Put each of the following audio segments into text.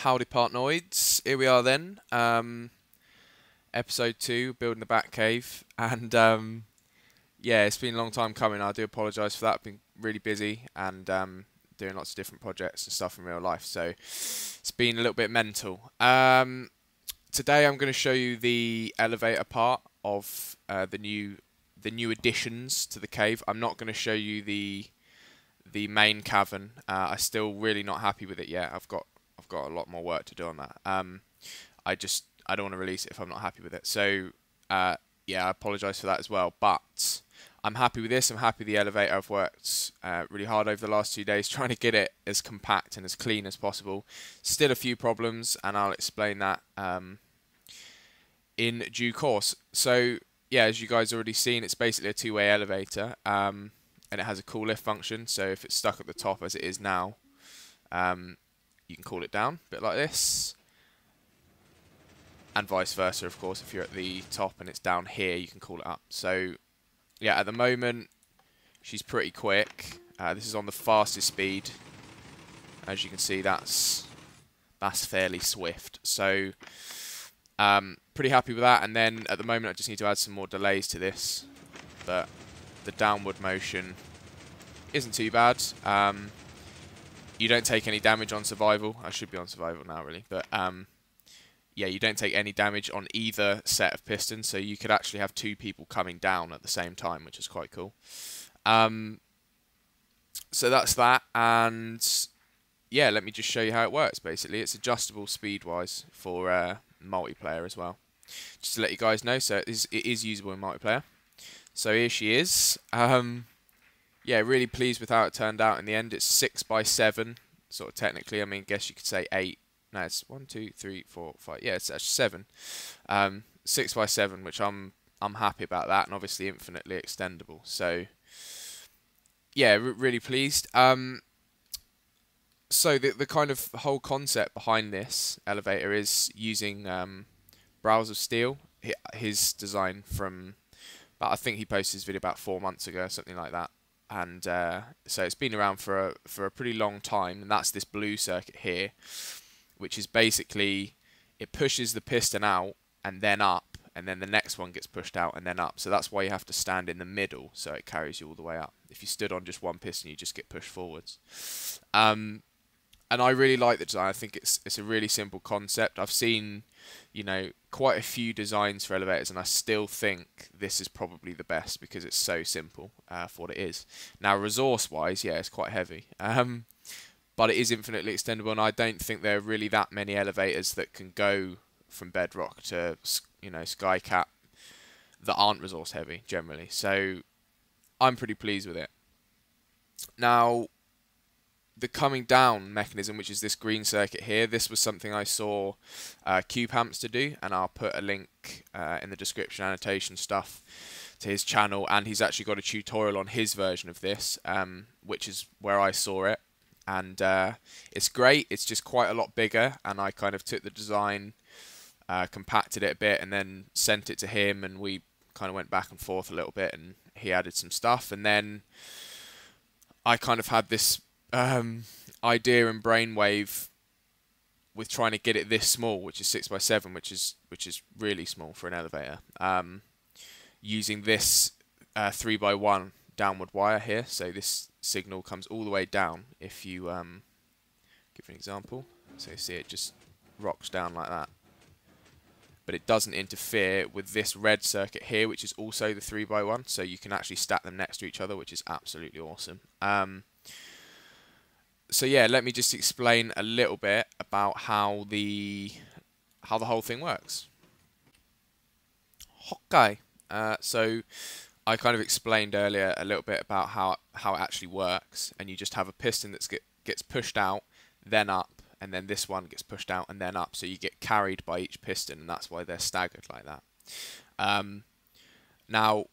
Howdy Partnoids, here we are then, episode 2, building the Batcave, and yeah, it's been a long time coming. I do apologise for that. I've been really busy and doing lots of different projects and stuff in real life, so it's been a little bit mental. Today I'm going to show you the elevator part of the new additions to the cave. I'm not going to show you the main cavern. I'm still really not happy with it yet. I've got a lot more work to do on that. I don't want to release it if I'm not happy with it. So yeah, I apologise for that as well. But I'm happy with this. I'm happy with the elevator. I've worked really hard over the last 2 days trying to get it as compact and as clean as possible. Still a few problems, and I'll explain that in due course. So yeah, as you guys already seen, it's basically a two-way elevator, and it has a cool lift function. So if it's stuck at the top as it is now, you can call it down, a bit like this, and vice versa, of course. If you're at the top and it's down here, you can call it up. So yeah, at the moment she's pretty quick. This is on the fastest speed. As you can see, that's fairly swift. So pretty happy with that. And then at the moment I just need to add some more delays to this, but the downward motion isn't too bad. You don't take any damage on survival. I should be on survival now, really. But yeah, you don't take any damage on either set of pistons, so you could actually have two people coming down at the same time, which is quite cool. So that's that, and yeah, let me just show you how it works, basically. It's adjustable speed-wise for multiplayer as well. Just to let you guys know, so it is usable in multiplayer. So here she is. Yeah, really pleased with how it turned out in the end. It's 6 by 7, sort of technically. I mean, guess you could say 8. No, it's 1, 2, 3, 4, 5. Yeah, it's actually 7. 6 by 7, which I'm happy about that, and obviously infinitely extendable. So yeah, really pleased. So the kind of whole concept behind this elevator is using Brows of Steel, his design from, I think he posted his video about 4 months ago, something like that. And so it's been around for a pretty long time, and that's this blue circuit here, which is basically, it pushes the piston out and then up, and then the next one gets pushed out and then up. So that's why you have to stand in the middle, so it carries you all the way up. If you stood on just one piston, you just get pushed forwards. And I really like the design. I think it's a really simple concept. I've seen, you know, quite a few designs for elevators, and I still think this is probably the best because it's so simple for what it is. Now, resource-wise, yeah, it's quite heavy, but it is infinitely extendable, and I don't think there are really that many elevators that can go from bedrock to, you know, skycap that aren't resource-heavy generally. So I'm pretty pleased with it. Now, the coming down mechanism, which is this green circuit here, this was something I saw Cube Hamster do, and I'll put a link in the description, annotation stuff, to his channel, and he's actually got a tutorial on his version of this, which is where I saw it, and it's great. It's just quite a lot bigger, and I kind of took the design, compacted it a bit, and then sent it to him, and we kind of went back and forth a little bit, and he added some stuff, and then I kind of had this idea and brainwave with trying to get it this small, which is 6 by 7, which is really small for an elevator. Using this 3 by 1 downward wire here, so this signal comes all the way down. If you give an example, so you see it just rocks down like that, but it doesn't interfere with this red circuit here, which is also the 3 by 1. So you can actually stack them next to each other, which is absolutely awesome. So yeah, let me just explain a little bit about how the whole thing works. Okay, so I kind of explained earlier a little bit about how it actually works, and you just have a piston that gets pushed out, then up, and then this one gets pushed out and then up. So you get carried by each piston, and that's why they're staggered like that. Now,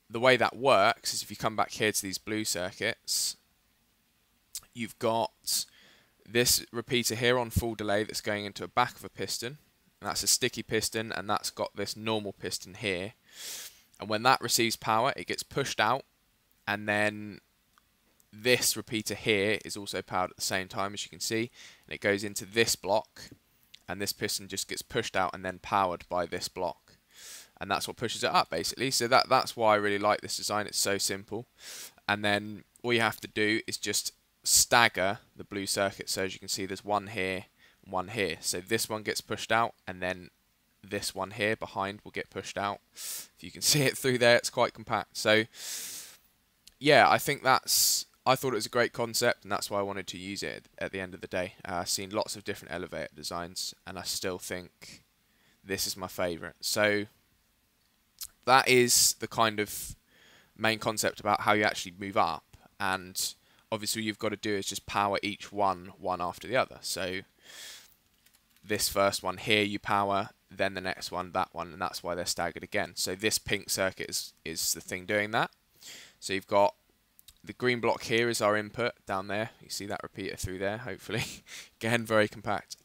the way that works is if you come back here to these blue circuits, you've got this repeater here on full delay that's going into the back of a piston, and that's a sticky piston, and that's got this normal piston here. And when that receives power, it gets pushed out, and then this repeater here is also powered at the same time, as you can see, and it goes into this block, and this piston just gets pushed out and then powered by this block, and that's what pushes it up basically. So that's why I really like this design. It's so simple, and then all you have to do is just stagger the blue circuit. So as you can see, there's one here, one here. So this one gets pushed out, and then this one here behind will get pushed out. If you can see it through there, it's quite compact. So yeah, I thought it was a great concept, and that's why I wanted to use it at the end of the day. I've seen lots of different elevator designs, and I still think this is my favourite. So that is the kind of main concept about how you actually move up, and obviously what you've got to do is just power each one after the other. So this first one here you power, then the next one, that one, and that's why they're staggered again. So this pink circuit is the thing doing that. So you've got the green block here is our input down there. You see that repeater through there, hopefully. Again, very compact.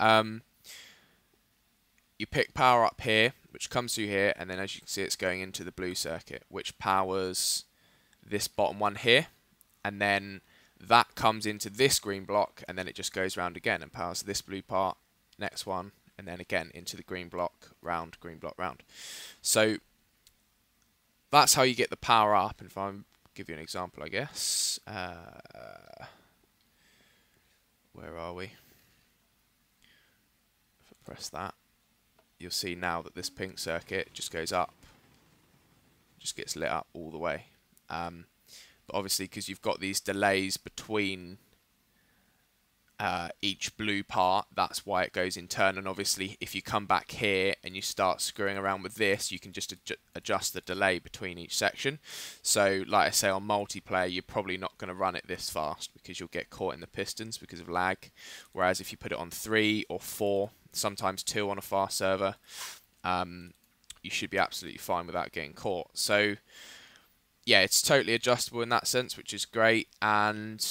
You pick power up here, which comes through here, and then as you can see, it's going into the blue circuit, which powers this bottom one here, and then that comes into this green block, and then it just goes round again and powers this blue part, next one, and then again into the green block, round, green block, round. So that's how you get the power up. And if I'm give you an example, I guess. Where are we? If I press that, you'll see now that this pink circuit just goes up, just gets lit up all the way. But obviously, because you've got these delays between each blue part, that's why it goes in turn. And obviously, if you come back here and you start screwing around with this, you can just adjust the delay between each section. So like I say, on multiplayer, you're probably not going to run it this fast because you'll get caught in the pistons because of lag. Whereas if you put it on 3 or 4, sometimes 2 on a fast server, you should be absolutely fine without getting caught. So yeah, it's totally adjustable in that sense, which is great. And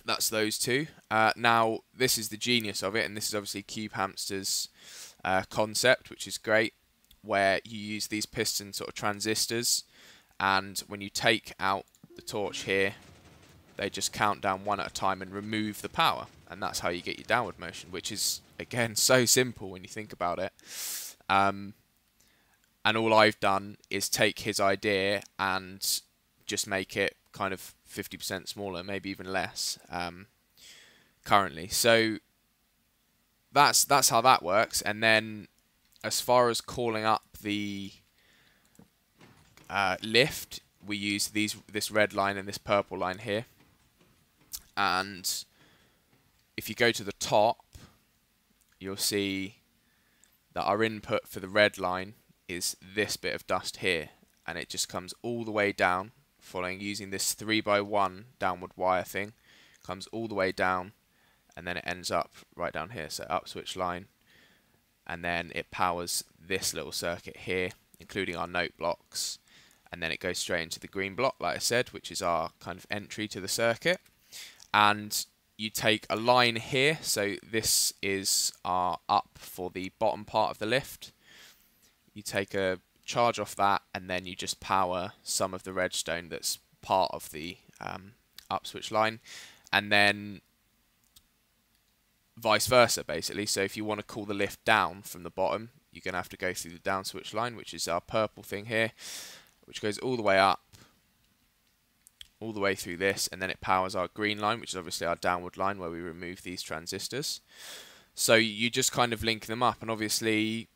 that's those two. Now, this is the genius of it, and this is obviously Cube Hamster's concept, which is great, where you use these piston sort of transistors, and when you take out the torch here, they just count down one at a time and remove the power, and that's how you get your downward motion, which is, again, so simple when you think about it. And all I've done is take his idea and just make it kind of 50% smaller, maybe even less currently. So that's how that works. And then as far as calling up the lift, we use this red line and this purple line here. And if you go to the top, you'll see that our input for the red line is this bit of dust here, and it just comes all the way down, following using this 3x1 downward wire thing, comes all the way down, and then it ends up right down here. So up switch line, and then it powers this little circuit here, including our note blocks, and then it goes straight into the green block, like I said, which is our kind of entry to the circuit. And you take a line here, so this is our up for the bottom part of the lift. You take a charge off that, and then you just power some of the redstone that's part of the up switch line, and then vice versa basically. So if you want to call the lift down from the bottom, you're going to have to go through the down switch line, which is our purple thing here, which goes all the way up, all the way through this, and then it powers our green line, which is obviously our downward line where we remove these transistors. So you just kind of link them up, and obviously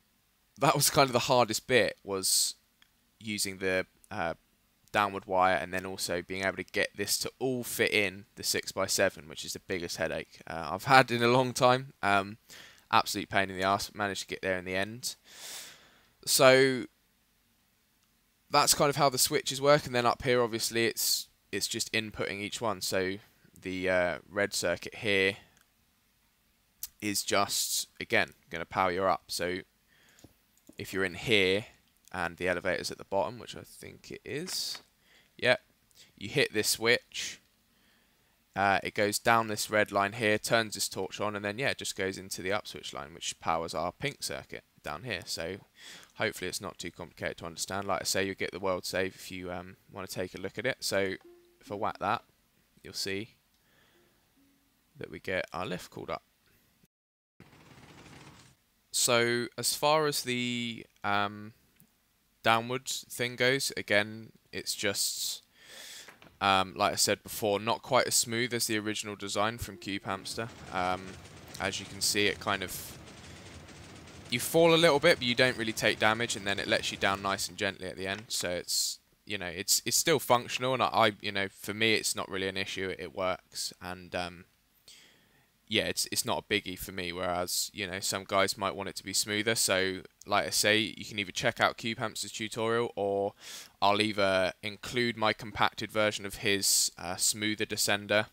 that was kind of the hardest bit, was using the downward wire, and then also being able to get this to all fit in the 6x7, which is the biggest headache I've had in a long time. Absolute pain in the arse, but managed to get there in the end. So that's kind of how the switches work, and then up here obviously it's just inputting each one. So the red circuit here is just, again, going to power you up. So if you're in here and the elevator's at the bottom, which I think it is, yep, you hit this switch, it goes down this red line here, turns this torch on, and then yeah, it just goes into the up switch line, which powers our pink circuit down here. So hopefully it's not too complicated to understand. Like I say, you'll get the world save if you want to take a look at it. So if I whack that, you'll see that we get our lift called up. So as far as the downward thing goes, again, it's just like I said before, not quite as smooth as the original design from Cube Hamster. As you can see, it kind of, you fall a little bit, but you don't really take damage, and then it lets you down nice and gently at the end. So it's, you know, it's still functional, and I you know, for me, it's not really an issue. It works, and yeah, it's not a biggie for me. Whereas, you know, some guys might want it to be smoother. So, like I say, you can either check out Cube Hamster's tutorial, or I'll either include my compacted version of his smoother descender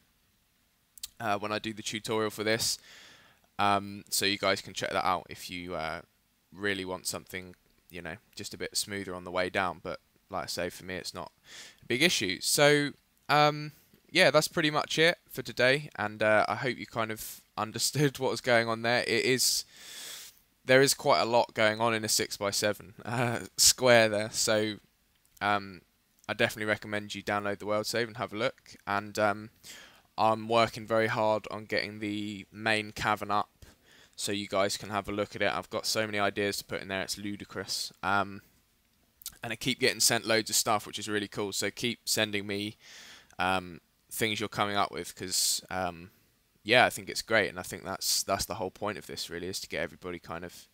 when I do the tutorial for this. So you guys can check that out if you really want something, you know, just a bit smoother on the way down. But like I say, for me, it's not a big issue. So yeah, that's pretty much it for today, and I hope you kind of understood what was going on there. There is quite a lot going on in a 6x7 square there, so I definitely recommend you download the World Save and have a look. And I'm working very hard on getting the main cavern up, so you guys can have a look at it. I've got so many ideas to put in there, it's ludicrous. And I keep getting sent loads of stuff, which is really cool, so keep sending me things you're coming up with, because yeah, I think it's great, and I think that's the whole point of this, really, is to get everybody kind of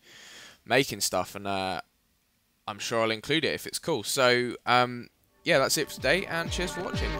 making stuff, and I'm sure I'll include it if it's cool. So yeah, that's it for today, and cheers for watching.